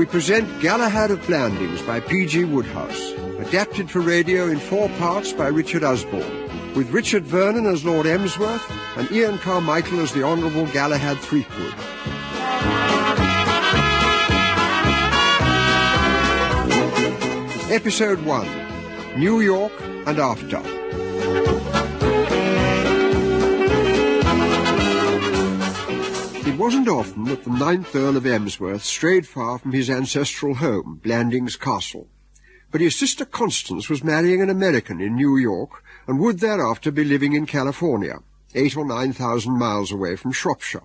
we present Galahad of Blandings by P.G. Wodehouse, adapted for radio in 4 parts by Richard Usborne, with Richard Vernon as Lord Emsworth and Ian Carmichael as the Honourable Galahad Threepwood. Episode 1, New York and After. It wasn't often that the 9th Earl of Emsworth strayed far from his ancestral home, Blandings Castle. But his sister Constance was marrying an American in New York and would thereafter be living in California, 8,000 or 9,000 miles away from Shropshire.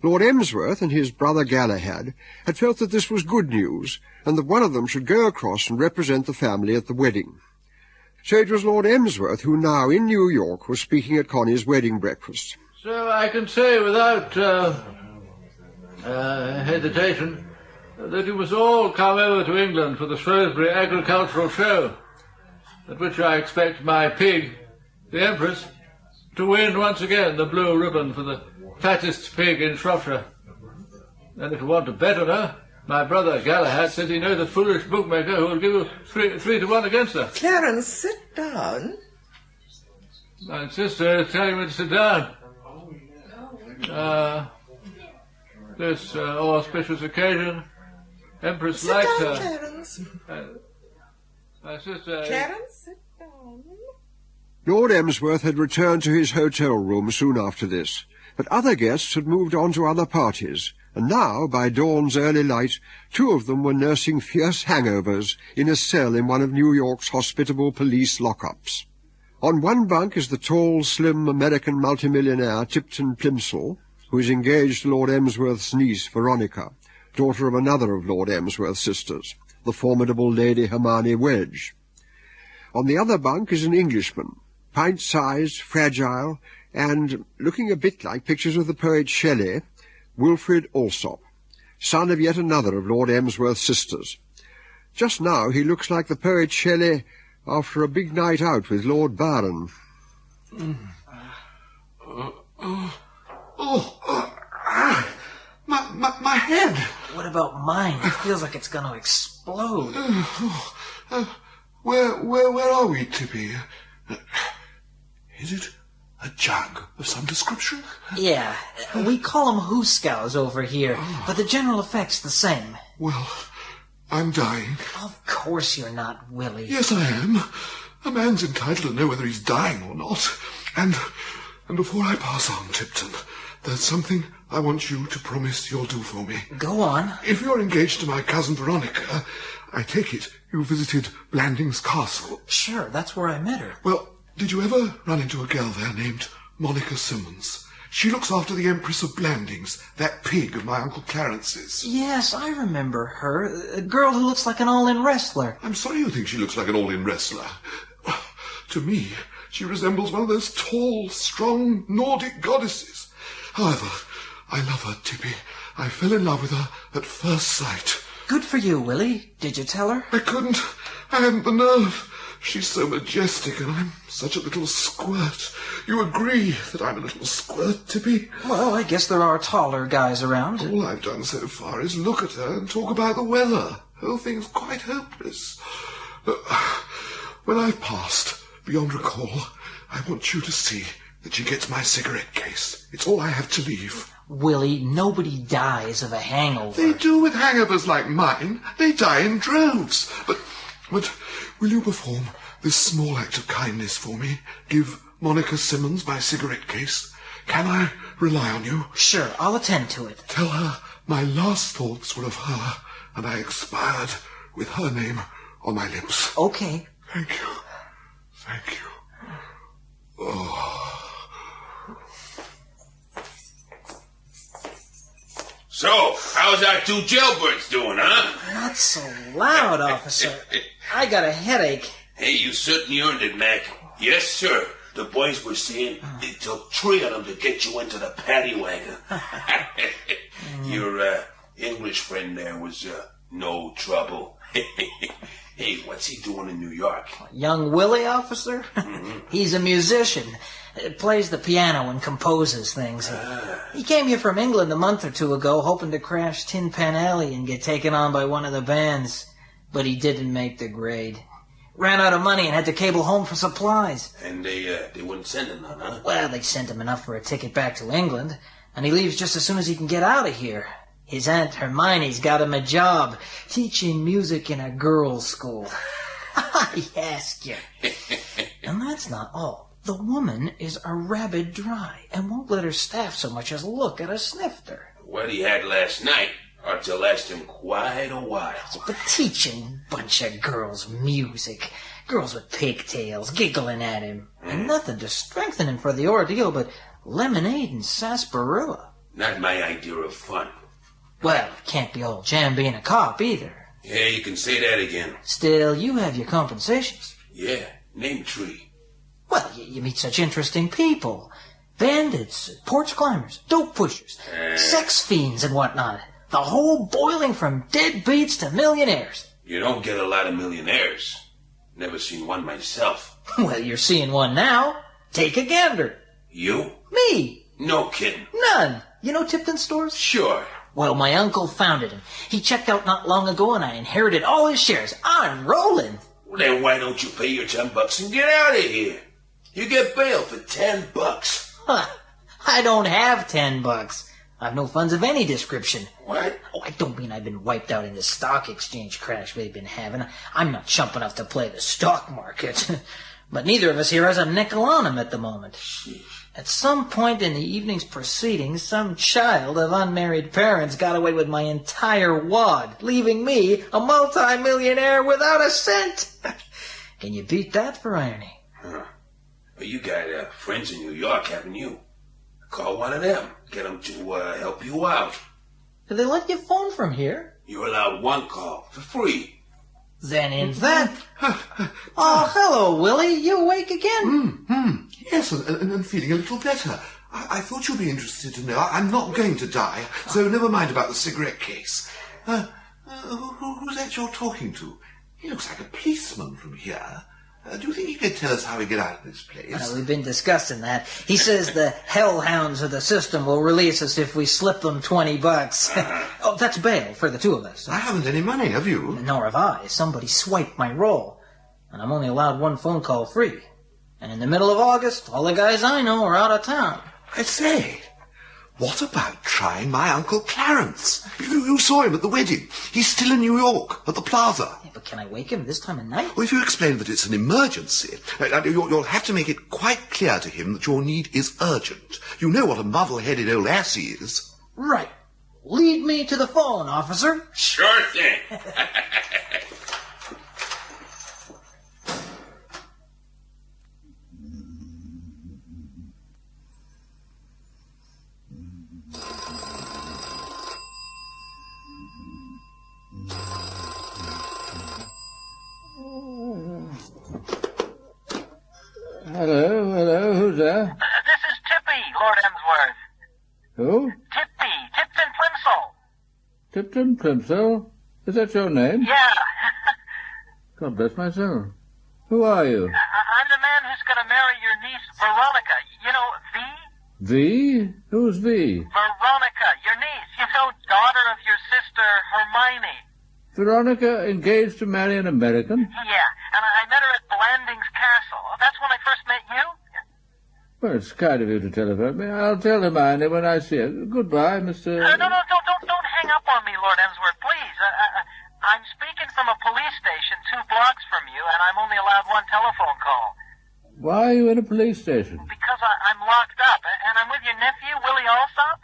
Lord Emsworth and his brother Galahad had felt that this was good news, and that one of them should go across and represent the family at the wedding. So it was Lord Emsworth who now, in New York, was speaking at Connie's wedding breakfast. So I can say without hesitation that you must all come over to England for the Shrewsbury Agricultural Show, at which I expect my pig, the Empress, to win once again the blue ribbon for the fattest pig in Shropshire. And if you want to bet on her, my brother Galahad says he knows a foolish bookmaker who will give you 3 to 1 against her. Clarence, sit down. My sister is telling me to sit down. This auspicious occasion, Empress likes her. Sit down, Clarence. My sister... Clarence, sit down. Lord Emsworth had returned to his hotel room soon after this, but other guests had moved on to other parties, and now, by dawn's early light, 2 of them were nursing fierce hangovers in a cell in one of New York's hospitable police lockups. On one bunk is the tall, slim American multimillionaire Tipton Plimsoll, who is engaged to Lord Emsworth's niece, Veronica, daughter of another of Lord Emsworth's sisters, the formidable Lady Hermione Wedge. On the other bunk is an Englishman, pint-sized, fragile, and, looking a bit like pictures of the poet Shelley, Wilfrid Alsop, son of yet another of Lord Emsworth's sisters. Just now he looks like the poet Shelley after a big night out with Lord Byron. My head. What about mine? It feels like it's going to explode. Where are we, Tippy? Is it a jug of some description? Yeah, we call them hooskows over here, but the general effect's the same. Well, I'm dying. Of course you're not, Willie. Yes, I am. A man's entitled to know whether he's dying or not. And before I pass on, Tipton, there's something I want you to promise you'll do for me. Go on. If you're engaged to my cousin Veronica, I take it you visited Blandings Castle. Sure, that's where I met her. Well, did you ever run into a girl there named Monica Simmons? She looks after the Empress of Blandings, that pig of my Uncle Clarence's. Yes, I remember her. A girl who looks like an all-in wrestler. I'm sorry you think she looks like an all-in wrestler. To me, she resembles one of those tall, strong Nordic goddesses. However, I love her, Tippy. I fell in love with her at first sight. Good for you, Willie. Did you tell her? I couldn't. I hadn't the nerve. She's so majestic, and I'm such a little squirt. You agree that I'm a little squirt, Tippy? Well, I guess there are taller guys around. All I've done so far is look at her and talk about the weather. The whole thing's quite hopeless. When I've passed beyond recall, I want you to see that she gets my cigarette case. It's all I have to leave. Willie, nobody dies of a hangover. They do with hangovers like mine. They die in droves. But will you perform this small act of kindness for me? Give Monica Simmons my cigarette case? Can I rely on you? Sure, I'll attend to it. Tell her my last thoughts were of her, and I expired with her name on my lips. Okay. Thank you. Thank you. Oh. So, how's our 2 jailbirds doing, huh? Not so loud, officer. I got a headache. Hey, you certainly earned it, Mac. Yes, sir. The boys were saying it took 3 of them to get you into the paddy wagon. Your English friend there was no trouble. Hey, what's he doing in New York? Young Willie, officer? He's a musician. Plays the piano and composes things. He came here from England a month or two ago, hoping to crash Tin Pan Alley and get taken on by one of the bands. But he didn't make the grade. Ran out of money and had to cable home for supplies. And they wouldn't send him none, huh? Well, they sent him enough for a ticket back to England, and he leaves just as soon as he can get out of here. His Aunt Hermione's got him a job, teaching music in a girls' school. I ask you. And that's not all. The woman is a rabid dry and won't let her staff so much as look at a snifter. What he had last night ought to last him quite a while. But teaching bunch of girls music, girls with pigtails giggling at him, and nothing to strengthen him for the ordeal but lemonade and sarsaparilla. Not my idea of fun. Well, it can't be all jam being a cop either. Yeah, you can say that again. Still, you have your compensations. Yeah, name tree. Well, you meet such interesting people. Bandits, porch climbers, dope pushers, sex fiends and whatnot. The whole boiling from deadbeats to millionaires. You don't get a lot of millionaires. Never seen one myself. Well, you're seeing one now. Take a gander. You? Me. No kidding. None. You know Tipton stores? Sure. Well, my uncle founded him. He checked out not long ago and I inherited all his shares. I'm rolling. Well, then why don't you pay your $10 and get out of here? You get bail for $10. Huh. I don't have $10. I've no funds of any description. What? Oh, I don't mean I've been wiped out in the stock exchange crash they've been having. I'm not chump enough to play the stock market. But neither of us here has a nickel on him at the moment. Sheesh. At some point in the evening's proceedings, some child of unmarried parents got away with my entire wad, leaving me a multi-millionaire without a cent. Can you beat that for irony? Huh. Well, you got friends in New York, haven't you? Call one of them. Get them to help you out. Do they let you phone from here? You're allowed one call for free. Then in that... Oh, hello, Willie. You awake again? Yes, and feeling a little better. I thought you'd be interested to know. I'm not going to die, so never mind about the cigarette case. Who's that you're talking to? He looks like a policeman from here. Do you think you could tell us how we get out of this place? Well, we've been discussing that. He says the hellhounds of the system will release us if we slip them $20. Oh, that's bail for the two of us. I haven't any money, have you? Nor have I. Somebody swiped my roll. And I'm only allowed one phone call free. And in the middle of August, all the guys I know are out of town. I say, what about trying my Uncle Clarence? You saw him at the wedding. He's still in New York, at the plaza. Yeah, but can I wake him this time of night? Well, if you explain that it's an emergency, you'll have to make it quite clear to him that your need is urgent. You know what a muddle-headed old ass he is. Right. Lead me to the phone, officer. Sure thing. Hello, who's there? This is Tippy, Lord Emsworth. Who? Tipton Plimsoll. Tipton Plimsoll? Is that your name? Yeah. God bless my soul. Who are you? I'm the man who's going to marry your niece, Veronica. You know, V? V? Who's V? Veronica, your niece. You know, daughter of your sister, Hermione. Veronica engaged to marry an American? Yeah, and I met her at Blandings Castle. That's when I first met you. Well, it's kind of you to tell about me. I'll tell Hermione when I see her. Goodbye, Mr... No, don't hang up on me, Lord Emsworth, please. I'm speaking from a police station 2 blocks from you, and I'm only allowed one telephone call. Why are you in a police station? Because I'm locked up, and I'm with your nephew, Willie Alsop.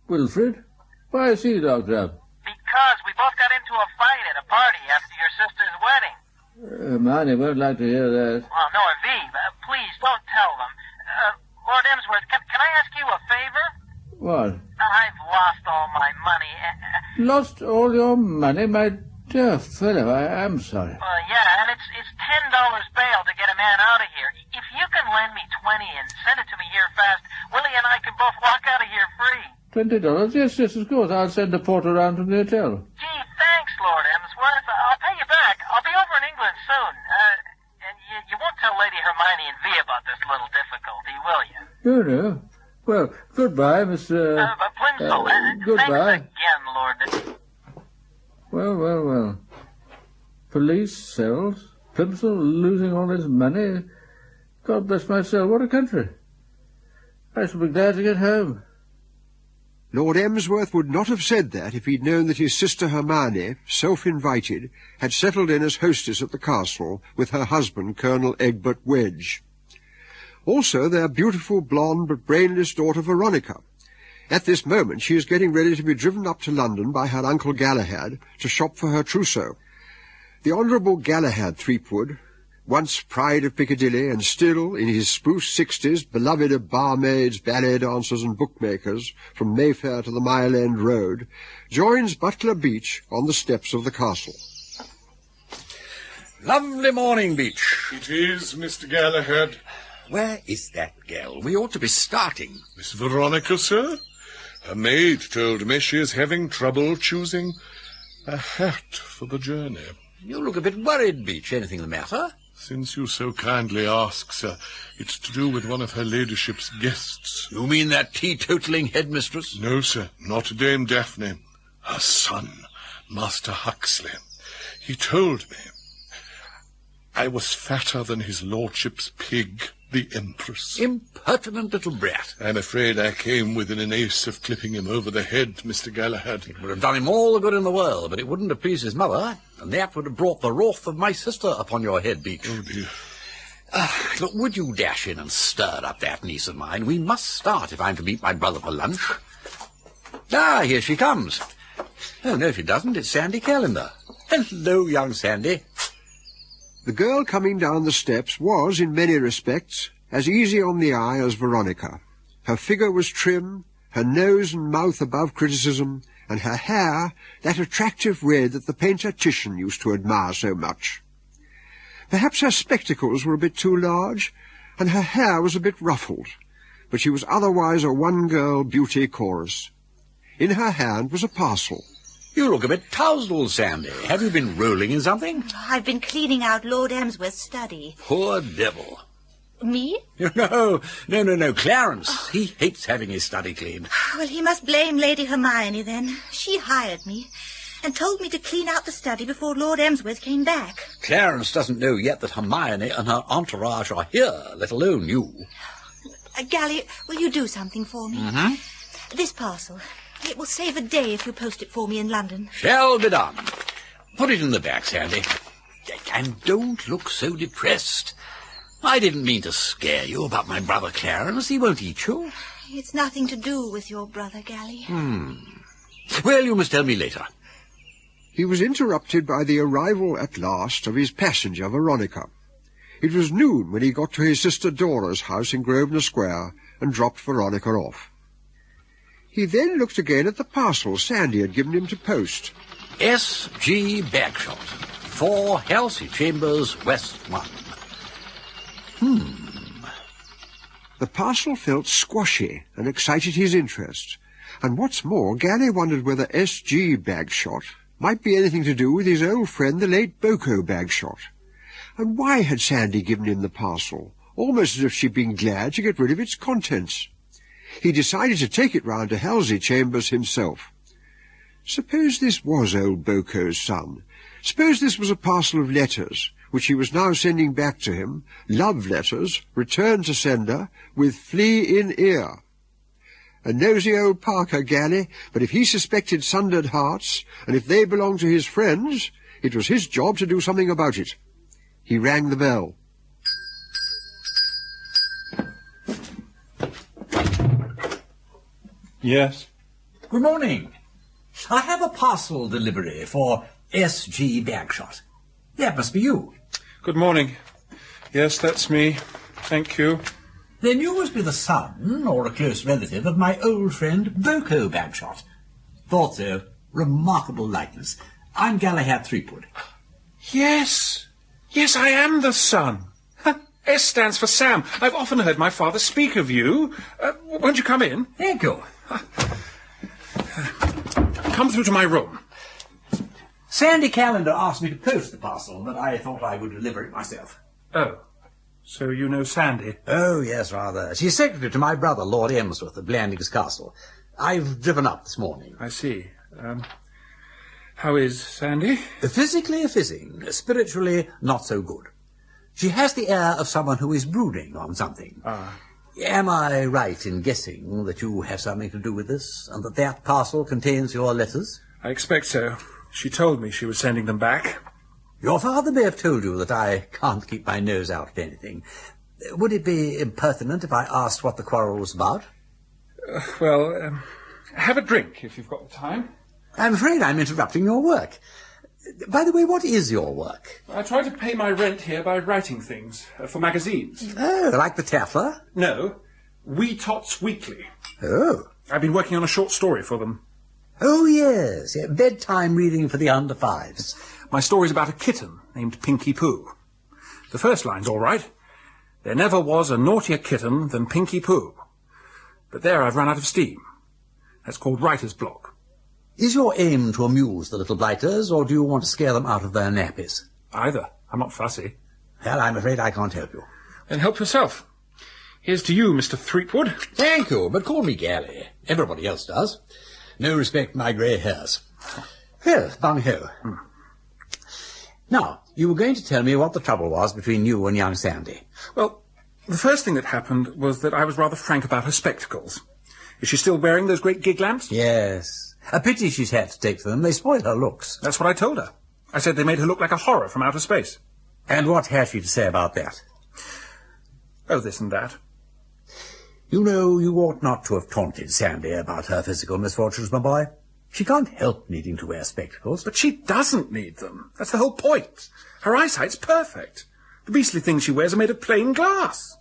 Wilfred? Why is he locked up? Because we both got into a fight at a party after your sister's wedding. Hermione won't like to hear that. Well, no, Aviv, please don't tell them. Lord Emsworth, can I ask you a favor? What? I've lost all my money. Lost all your money, my dear fellow? I am sorry. Yeah, and it's $10 bail to get a man out of here. If you can lend me 20 and send it to me here fast, Willie and I can both walk out of here free. $20? Yes, of course. I'll send the porter around from the hotel. Gee, thanks, Lord Emsworth. I'll pay you back. I'll be over in England Hermione and V about this little difficulty, will you? No, no. Well, goodbye, Mr. Plimsoll, goodbye. thanks again, Lord. Well. Police cells, Plimsoll losing all his money. God bless my soul, what a country. I shall be glad to get home. Lord Emsworth would not have said that if he'd known that his sister Hermione, self-invited, had settled in as hostess at the castle with her husband, Colonel Egbert Wedge. Also their beautiful blonde but brainless daughter Veronica. At this moment she is getting ready to be driven up to London by her uncle Galahad to shop for her trousseau. The Honourable Galahad Threepwood, once pride of Piccadilly and still, in his spruce 60s, beloved of barmaids, ballet dancers and bookmakers from Mayfair to the Mile End Road, joins Butler Beach on the steps of the castle. Lovely morning, Beach. It is, Mr. Galahad. Where is that girl? We ought to be starting. Miss Veronica, sir? Her maid told me she is having trouble choosing a hat for the journey. You look a bit worried, Beach. Anything the matter? Since you so kindly ask, sir, it's to do with one of her ladyship's guests. You mean that teetotaling headmistress? No, sir, not Dame Daphne. Her son, Master Huxley. He told me I was fatter than his lordship's pig, the Empress. Impertinent little brat. I'm afraid I came within an ace of clipping him over the head, Mr. Galahad. It would have done him all the good in the world, but it wouldn't have pleased his mother, and that would have brought the wrath of my sister upon your head, Beach. Oh, dear. Look, would you dash in and stir up that niece of mine? We must start if I'm to meet my brother for lunch. Ah, here she comes. Oh, no, she doesn't. It's Sandy Calendar. Hello, young Sandy. The girl coming down the steps was, in many respects, as easy on the eye as Veronica. Her figure was trim, her nose and mouth above criticism, and her hair that attractive red that the painter Titian used to admire so much. Perhaps her spectacles were a bit too large, and her hair was a bit ruffled, but she was otherwise a one-girl beauty chorus. In her hand was a parcel. You look a bit tousled, Sandy. Have you been rolling in something? I've been cleaning out Lord Emsworth's study. Poor devil. Me? No, Clarence. He hates having his study cleaned. Well, he must blame Lady Hermione, then. She hired me and told me to clean out the study before Lord Emsworth came back. Clarence doesn't know yet that Hermione and her entourage are here, let alone you. Gally, will you do something for me? Mm-hmm. This parcel. It will save a day if you post it for me in London. Shall be done. Put it in the bag, Sandy. And don't look so depressed. I didn't mean to scare you about my brother Clarence. He won't eat you. It's nothing to do with your brother, Gally. Well, you must tell me later. He was interrupted by the arrival at last of his passenger, Veronica. It was noon when he got to his sister Dora's house in Grosvenor Square and dropped Veronica off. He then looked again at the parcel Sandy had given him to post. S.G. Bagshot, 4 Halsey Chambers, West 1. The parcel felt squashy and excited his interest. And what's more, Gally wondered whether S.G. Bagshot might be anything to do with his old friend, the late Boko Bagshot. And why had Sandy given him the parcel, almost as if she'd been glad to get rid of its contents? He decided to take it round to Halsey Chambers himself. Suppose this was old Boko's son. Suppose this was a parcel of letters, which he was now sending back to him, love letters, returned to sender, with flea in ear. A nosy old Parker, Gally, but if he suspected sundered hearts, and if they belonged to his friends, it was his job to do something about it. He rang the bell. Yes? Good morning. I have a parcel delivery for S.G. Bagshot. That must be you. Good morning. Yes, that's me. Thank you. Then you must be the son, or a close relative, of my old friend Boko Bagshot. Thought so. Remarkable likeness. I'm Galahad Threepwood. Yes, I am the son. S stands for Sam. I've often heard my father speak of you. Won't you come in? Thank you. Come through to my room. Sandy Calendar asked me to post the parcel, but I thought I would deliver it myself. Oh. So you know Sandy? Oh, yes, rather. She's secretary to my brother, Lord Emsworth, at Blandings Castle. I've driven up this morning. I see. How is Sandy? Physically fizzing, spiritually not so good. She has the air of someone who is brooding on something. Am I right in guessing that you have something to do with this, and that parcel contains your letters? I expect so. She told me she was sending them back. Your father may have told you that I can't keep my nose out at anything. Would it be impertinent if I asked what the quarrel was about? Have a drink, if you've got the time. I'm afraid I'm interrupting your work. By the way, what is your work? I try to pay my rent here by writing things for magazines. Oh, like the Tatler? No, Wee Tots Weekly. Oh. I've been working on a short story for them. Oh, yes, bedtime reading for the under fives. My story's about a kitten named Pinky Poo. The first line's all right. There never was a naughtier kitten than Pinky Poo. But there I've run out of steam. That's called writer's block. Is your aim to amuse the little blighters, or do you want to scare them out of their nappies? Either. I'm not fussy. Well, I'm afraid I can't help you. Then help yourself. Here's to you, Mr. Threepwood. Thank you, but call me Gally. Everybody else does. No respect for my grey hairs. Well, bung-ho. Now, you were going to tell me what the trouble was between you and young Sandy. Well, the first thing that happened was that I was rather frank about her spectacles. Is she still wearing those great gig lamps? Yes. A pity she's had to take them. They spoil her looks. That's what I told her. I said they made her look like a horror from outer space. And what has she to say about that? Oh, this and that. You know, you ought not to have taunted Sandy about her physical misfortunes, my boy. She can't help needing to wear spectacles. But she doesn't need them. That's the whole point. Her eyesight's perfect. The beastly things she wears are made of plain glass.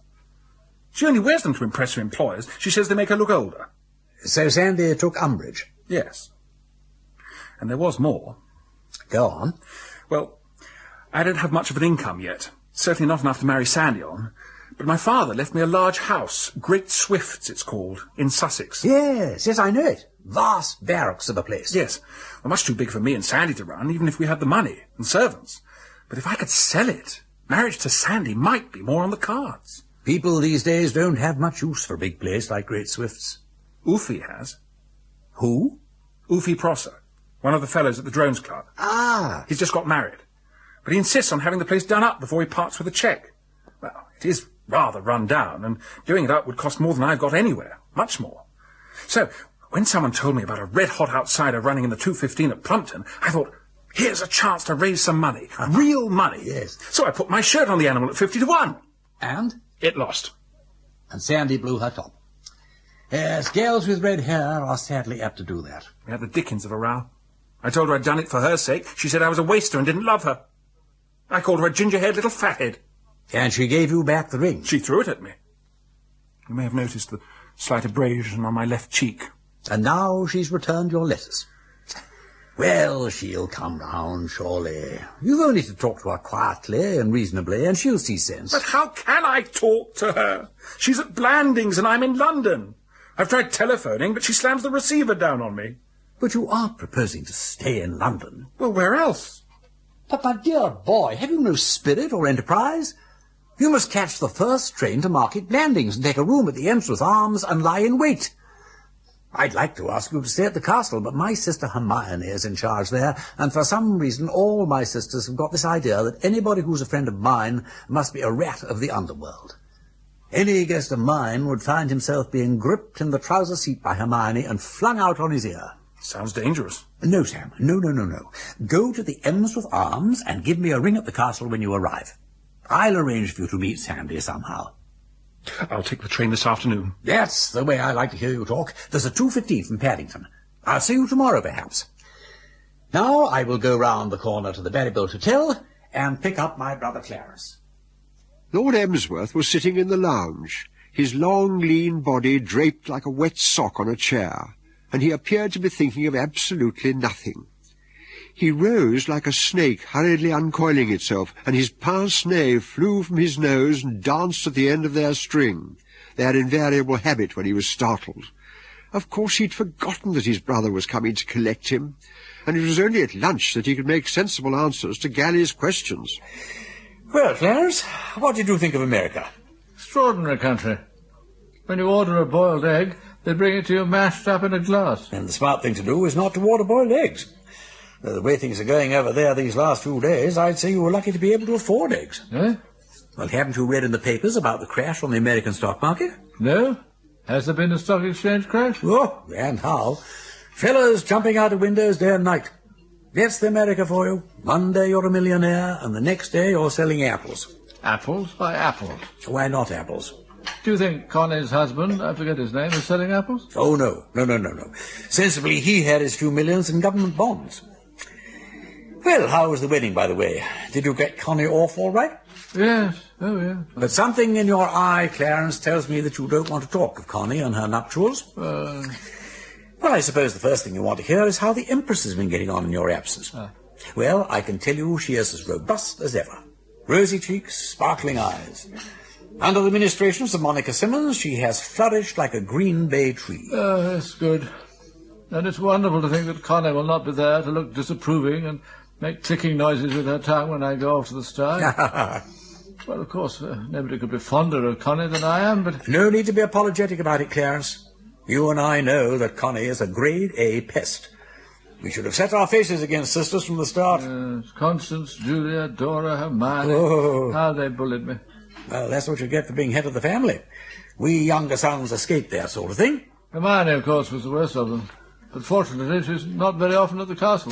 She only wears them to impress her employers. She says they make her look older. So Sandy took umbrage? Yes. And there was more. Go on. Well, I don't have much of an income yet. Certainly not enough to marry Sandy on. But my father left me a large house, Great Swifts it's called, in Sussex. Yes, I know it. Vast barracks of a place. Yes. Well, much too big for me and Sandy to run, even if we had the money and servants. But if I could sell it, marriage to Sandy might be more on the cards. People these days don't have much use for a big place like Great Swifts. Oofy has. Who? Oofy Prosser, one of the fellows at the Drones Club. Ah. He's just got married. But he insists on having the place done up before he parts with a cheque. Well, it is rather run down, and doing it up would cost more than I've got anywhere. Much more. So, when someone told me about a red-hot outsider running in the 2:15 at Plumpton, I thought, here's a chance to raise some money. Real money. Yes. So I put my shirt on the animal at 50-1. And? It lost. And Sandy blew her top. Yes, girls with red hair are sadly apt to do that. We had the dickens of a row. I told her I'd done it for her sake. She said I was a waster and didn't love her. I called her a ginger-haired little fathead. And she gave you back the ring? She threw it at me. You may have noticed the slight abrasion on my left cheek. And now she's returned your letters. Well, she'll come round, surely. You've only to talk to her quietly and reasonably, and she'll see sense. But how can I talk to her? She's at Blandings and I'm in London. I've tried telephoning, but she slams the receiver down on me. But you aren't proposing to stay in London. Well, where else? But, my dear boy, have you no spirit or enterprise? You must catch the first train to Market Blandings and take a room at the Emsworth Arms and lie in wait. I'd like to ask you to stay at the castle, but my sister Hermione is in charge there, and for some reason all my sisters have got this idea that anybody who's a friend of mine must be a rat of the underworld. Any guest of mine would find himself being gripped in the trouser seat by Hermione and flung out on his ear. Sounds dangerous. No, Sam. No. Go to the Emsworth Arms and give me a ring at the castle when you arrive. I'll arrange for you to meet Sandy somehow. I'll take the train this afternoon. That's the way I like to hear you talk. There's a 2:15 from Paddington. I'll see you tomorrow, perhaps. Now I will go round the corner to the Barrybolt Hotel and pick up my brother Clarence. Lord Emsworth was sitting in the lounge, his long, lean body draped like a wet sock on a chair, and he appeared to be thinking of absolutely nothing. He rose like a snake hurriedly uncoiling itself, and his pince-nez flew from his nose and danced at the end of their string, their invariable habit when he was startled. Of course he'd forgotten that his brother was coming to collect him, and it was only at lunch that he could make sensible answers to Gally's questions. Well, Clarence, what did you think of America? Extraordinary country. When you order a boiled egg, they bring it to you mashed up in a glass. And the smart thing to do is not to order boiled eggs. The way things are going over there these last few days, I'd say you were lucky to be able to afford eggs. Eh? Well, haven't you read in the papers about the crash on the American stock market? No? Has there been a stock exchange crash? Oh, and how. Fellas jumping out of windows day and night. That's the America for you. One day you're a millionaire, and the next day you're selling apples. Apples? Why apples? Why not apples? Do you think Connie's husband, I forget his name, is selling apples? Oh, no. No. Sensibly, he had his few millions in government bonds. Well, how was the wedding, by the way? Did you get Connie off all right? Yes. Oh, yeah. But something in your eye, Clarence, tells me that you don't want to talk of Connie and her nuptials. Well, I suppose the first thing you want to hear is how the Empress has been getting on in your absence. Well, I can tell you she is as robust as ever. Rosy cheeks, sparkling eyes. Under the ministrations of Monica Simmons, she has flourished like a green bay tree. Oh, that's good. And it's wonderful to think that Connie will not be there to look disapproving and make clicking noises with her tongue when I go off to the sty. Well, of course, nobody could be fonder of Connie than I am, but... No need to be apologetic about it, Clarence. You and I know that Connie is a grade A pest. We should have set our faces against sisters from the start. Constance, Julia, Dora, Hermione. Oh. How they bullied me. Well, that's what you get for being head of the family. We younger sons escaped that sort of thing. Hermione, of course, was the worst of them. But fortunately, she's not very often at the castle.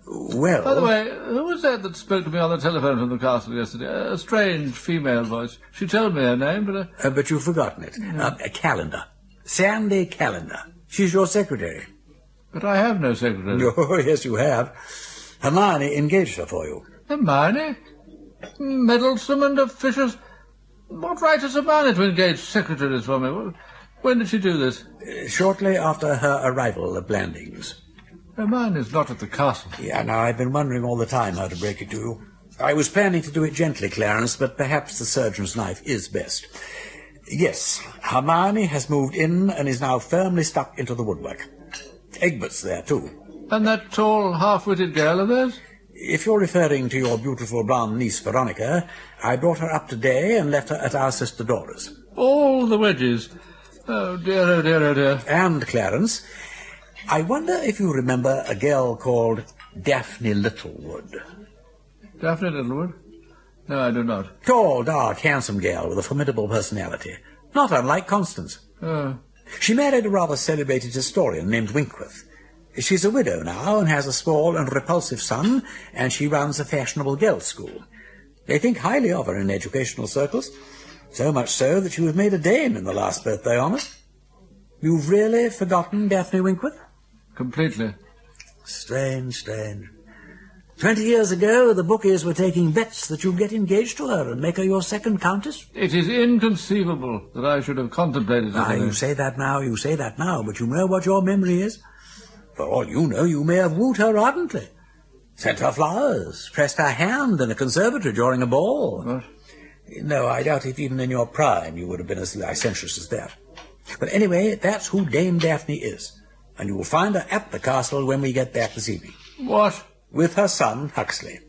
Well... By the way, who was that spoke to me on the telephone from the castle yesterday? A strange female voice. She told me her name, but... but you've forgotten it. Calendar. Sandy Calendar. She's your secretary. But I have no secretary. Oh, yes, you have. Hermione engaged her for you. Hermione? Meddlesome and officious? What right has Hermione to engage secretaries for me? When did she do this? Shortly after her arrival at Blandings. Hermione's not at the castle. Yeah, now, I've been wondering all the time how to break it to you. I was planning to do it gently, Clarence, but perhaps the surgeon's knife is best. Yes, Hermione has moved in and is now firmly stuck into the woodwork. Egbert's there, too. And that tall, half-witted girl of theirs? If you're referring to your beautiful blonde niece, Veronica, I brought her up today and left her at our sister Dora's. All the wedges. Oh, dear, oh, dear, oh, dear. And, Clarence, I wonder if you remember a girl called Daphne Littlewood. Daphne Littlewood? No, I do not. Tall, dark, handsome girl with a formidable personality. Not unlike Constance. Oh. She married a rather celebrated historian named Winkworth. She's a widow now and has a small and repulsive son, and she runs a fashionable girls' school. They think highly of her in educational circles, so much so that she was made a dame in the last birthday honours. You've really forgotten Daphne Winkworth? Completely. Strange. 20 years ago, the bookies were taking bets that you'd get engaged to her and make her your second countess. It is inconceivable that I should have contemplated it. You say that now, but you know what your memory is. For all you know, you may have wooed her ardently, sent her flowers, pressed her hand in a conservatory during a ball. What? No, I doubt if even in your prime you would have been as licentious as that. But anyway, that's who Dame Daphne is, and you will find her at the castle when we get back this evening. What? With her son, Huxley.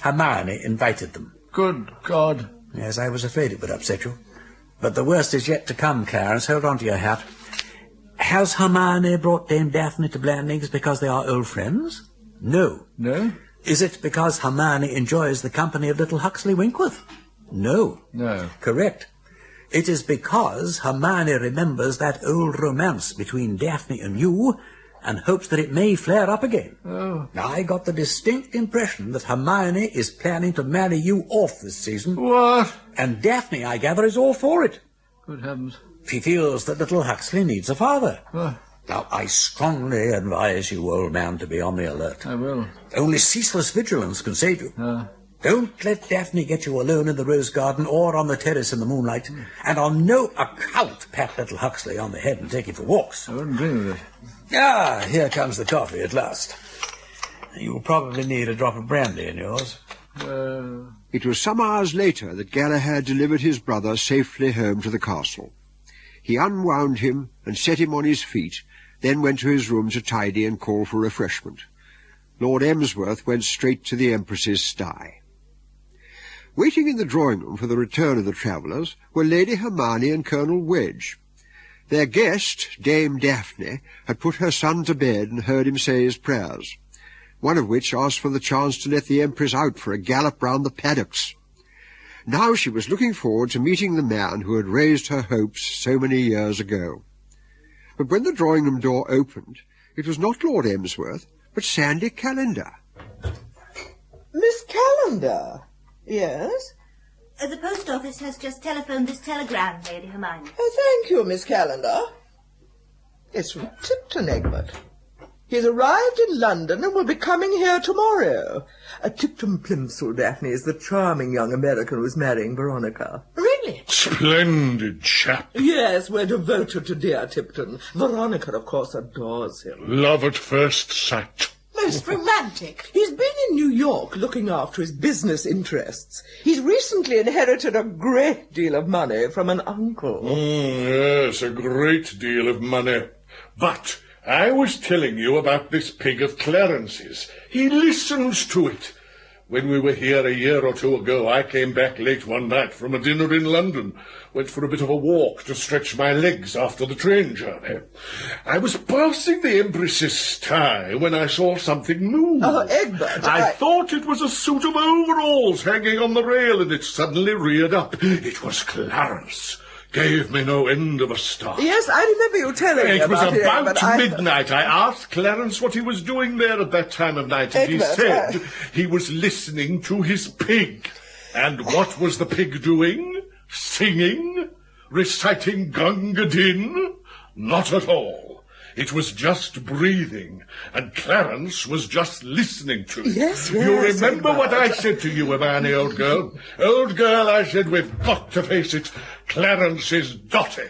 Hermione invited them. Good God. Yes, I was afraid it would upset you. But the worst is yet to come, Clarence. Hold on to your hat. Has Hermione brought Dame Daphne to Blandings because they are old friends? No. No? Is it because Hermione enjoys the company of little Huxley Winkworth? No. No. Correct. It is because Hermione remembers that old romance between Daphne and you and hopes that it may flare up again. Oh. Now, I got the distinct impression that Hermione is planning to marry you off this season. What? And Daphne, I gather, is all for it. Good heavens. She feels that little Huxley needs a father. Oh. Now, I strongly advise you, old man, to be on the alert. I will. Only ceaseless vigilance can save you. Don't let Daphne get you alone in the rose garden or on the terrace in the moonlight. And on no account pat little Huxley on the head and take him for walks. I wouldn't dream of it. Ah, here comes the coffee at last. You'll probably need a drop of brandy in yours. It was some hours later that Galahad delivered his brother safely home to the castle. He unwound him and set him on his feet, then went to his room to tidy and call for refreshment. Lord Emsworth went straight to the Empress's sty. Waiting in the drawing-room for the return of the travellers were Lady Hermione and Colonel Wedge. Their guest, Dame Daphne, had put her son to bed and heard him say his prayers, one of which asked for the chance to let the Empress out for a gallop round the paddocks. Now she was looking forward to meeting the man who had raised her hopes so many years ago. But when the drawing-room door opened, it was not Lord Emsworth, but Sandy Calendar. Miss Calendar? Yes? The post office has just telephoned this telegram, Lady Hermione. Oh, thank you, Miss Calendar. It's from Tipton, Egbert. He's arrived in London and will be coming here tomorrow. Tipton Plimsoll, Daphne, is the charming young American who's marrying Veronica. Really? Splendid chap. Yes, we're devoted to dear Tipton. Veronica, of course, adores him. Love at first sight. Most romantic. He's been in New York looking after his business interests. He's recently inherited a great deal of money from an uncle. Yes, a great deal of money. But I was telling you about this pig of Clarence's. He listens to it. When we were here a year or two ago, I came back late one night from a dinner in London. Went for a bit of a walk to stretch my legs after the train journey. I was passing the Empress's sty when I saw something move. Oh, Egbert, I thought it was a suit of overalls hanging on the rail, and it suddenly reared up. It was Clarence. Gave me no end of a start. Yes, I remember you telling me about it. It was about Egbert, midnight. I asked Clarence what he was doing there at that time of night, and he said he was listening to his pig. And what was the pig doing? Singing? Reciting Gunga Din? Not at all. It was just breathing, and Clarence was just listening to it. Yes, You remember what I said to you, Hermione, old girl? Old girl, I said, we've got to face it. Clarence is dotty.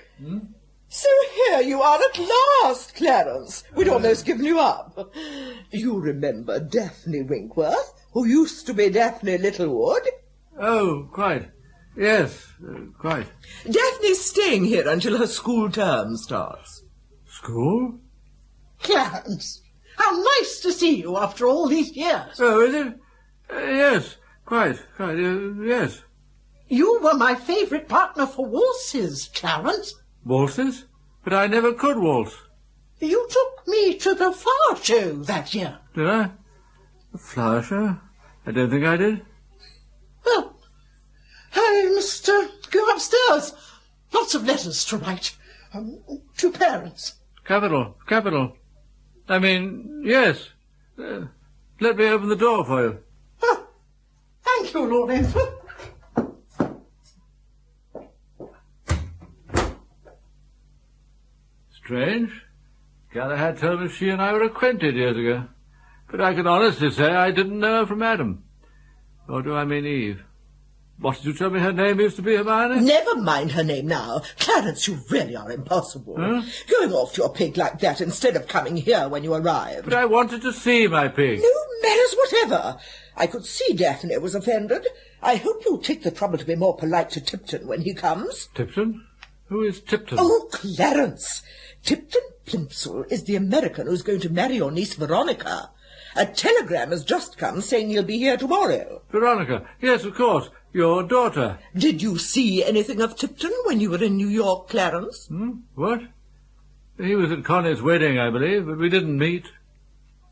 So here you are at last, Clarence. We'd almost given you up. You remember Daphne Winkworth, who used to be Daphne Littlewood? Oh, quite. Yes, quite. Daphne's staying here until her school term starts. School? Clarence, how nice to see you after all these years. Oh, is it? Yes, quite, yes. You were my favourite partner for waltzes, Clarence. Waltzes? But I never could waltz. You took me to the flower show that year. Did I? The flower show? I don't think I did. Well, I must go upstairs. Lots of letters to write. To parents. Capital. I mean, yes. Let me open the door for you. Oh, thank you, Lord Emsworth. Strange. Galahad told me she and I were acquainted years ago. But I can honestly say I didn't know her from Adam. Or do I mean Eve? What did you tell me her name is to be, Hermione? Never mind her name now. Clarence, you really are impossible. Huh? Going off to your pig like that instead of coming here when you arrived. But I wanted to see my pig. No manners whatever. I could see Daphne was offended. I hope you'll take the trouble to be more polite to Tipton when he comes. Tipton? Who is Tipton? Oh, Clarence. Tipton Plimsoll is the American who's going to marry your niece Veronica. A telegram has just come saying he'll be here tomorrow. Veronica? Yes, of course. Your daughter. Did you see anything of Tipton when you were in New York, Clarence? What? He was at Connie's wedding, I believe, but we didn't meet.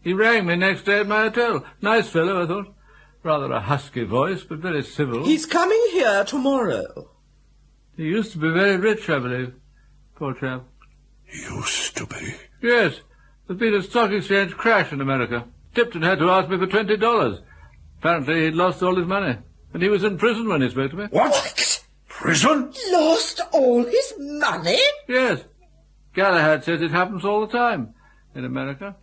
He rang me next day at my hotel. Nice fellow, I thought. Rather a husky voice, but very civil. He's coming here tomorrow. He used to be very rich, I believe. Poor chap. Used to be? Yes. There's been a stock exchange crash in America. Tipton had to ask me for $20. Apparently he'd lost all his money. And he was in prison when he spoke to me. What? Prison? Lost all his money? Yes. Galahad says it happens all the time in America.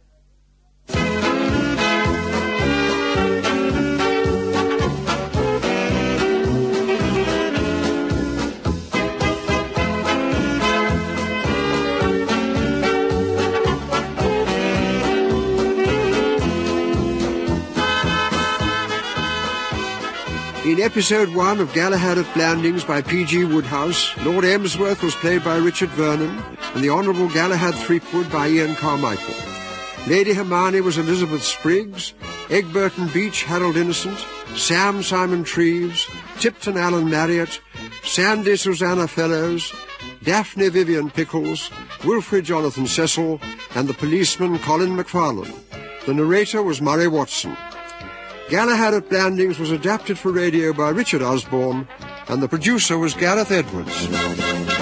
In episode 1 of Galahad at Blandings by P.G. Wodehouse, Lord Emsworth was played by Richard Vernon and the Honourable Galahad Threepwood by Ian Carmichael. Lady Hermione was Elizabeth Spriggs, Egbert and Beach Harold Innocent, Sam Simon Treves, Tipton Allen Marriott, Sandy Susanna Fellows, Daphne Vivian Pickles, Wilfred Jonathan Cecil, and the policeman Colin McFarlane. The narrator was Murray Watson. Galahad at Blandings was adapted for radio by Richard Usborne, and the producer was Gareth Edwards.